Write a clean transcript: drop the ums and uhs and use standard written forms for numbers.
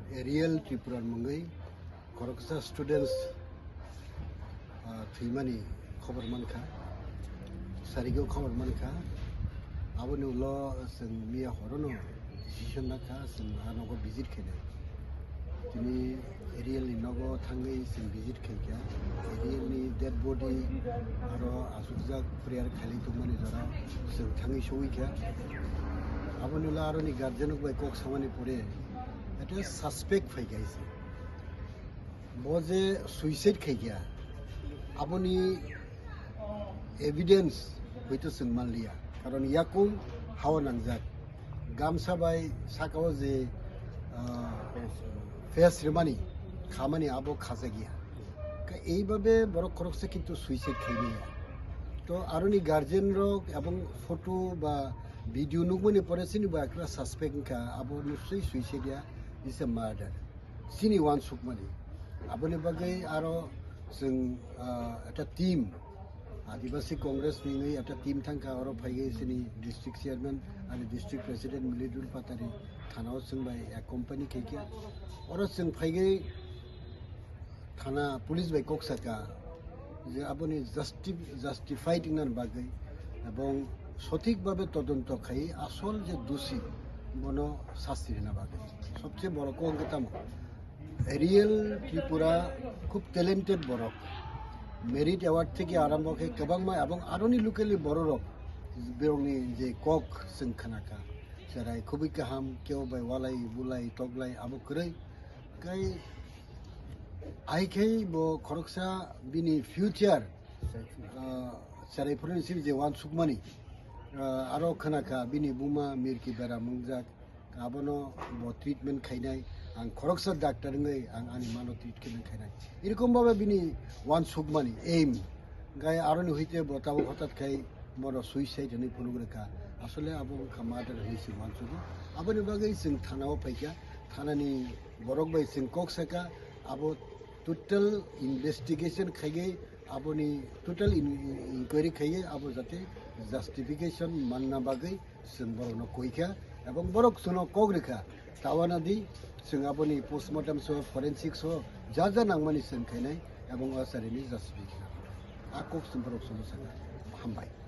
Real त्रिपुरार मंगै खरकसा students थैमानि खबर मानखा सारिगो खबर मानखा आबोनि उलो जों मिया हरनो डिसिशन नाखा जों आनगो विजिट खेले दिनै एरियलनि नगो थाङै जों विजिट खेलखा एरियलनि डेड बडी आरो आसुकजाक प्रेयार खालि दंमानि जरा जों थाङै सौहैखा आबोनि उलो आरोनि गार्जेन बाय कक सामानि परे এটা সাসপেক্ট ফাইগাইছে বজে সুইসাইড খাইগিয়া আপনি এভিডেন্স হয়তো जों मानलिया কারণ ইয়াকু হাওয়া নাংজাক গামছা বাই সাকাও যে ফেস রেমানি খামানি আবো খাজা গিয়া এইভাবে বড় খরচে কিন্তু সুইসাইড খাইনিয়া তো আরনি গার্জেন রক এবং ফটো বা ভিডিও নুগমনি পড়েছিনি বা একটা সাসপেক্ট কা আবো নিশ্চয়ই সুইসাইডিয়া is a murder. Sini wan sukmani. Abone bagai aro sing ata team Adivasi Congress ni ata team thangka aro phaigai sini district chairman and district president Milidul Patari thana sing by a company kekia aro sing phaigai thana police by koksaka je abone justified nan bagai ebong সঠিক ভাবে তদন্ত খাই আসল যে দোষী মনো শাস্তি না বাগে সবচেয়ে বড় কোঙ্গতাম রিয়েল ত্রিপুরা খুব ট্যালেন্টেড বড় মেরিট অ্যাওয়ার্ড থেকে আরম্ভ করে গোबांमा এবং আরনি লোকেলি বড় রক বেরংনি যে কক जों খানাকা সেরাই খুবই কাহাম কেউ বাই ওয়ালাই বুলাই তগলাই আবো কरै কাই আইখাই ব খরকসা বিনি ফিউচার সেরাই ফরেন্সিক যে ওয়ান সুকমানি आरो खोनाखा बिनि बुमा मिरकी बेरा मुंजाक आबनो बो ट्रिटमेंट खाइनाय आं खरकसा डाक्टर ngै आं आनि मानो ट्रिटमेंट खाइनाय एरकम भाबे बिनि वान सुकमानि एम गाय आरोनि हइते बताबो हठात खाइ मरो सुइसाइड हनै फुनुग्रखा आसले आबो खामादार हइसि वान सुगु आबोनि बागै जों थानाव फाइका थानानि बरक बाय जों ककसाका आबो टोटल इन्वेस्टिगेशन खाइगै आबोनि टोटल इनक्वायरि खाइगै आबो जाते জাস্টিফিকেশন মাননা বাগै जों बरनो कइखा এবং बरक सुनो कग्रिखा तावानादि जों आबोनि पोस्टमर्टम सो फरेनसिक सो जा नांमानि जों खाइनाय এবং आसारिनि जास्टिफिकेशन आकक जों बरक सुनो साना हामबाय।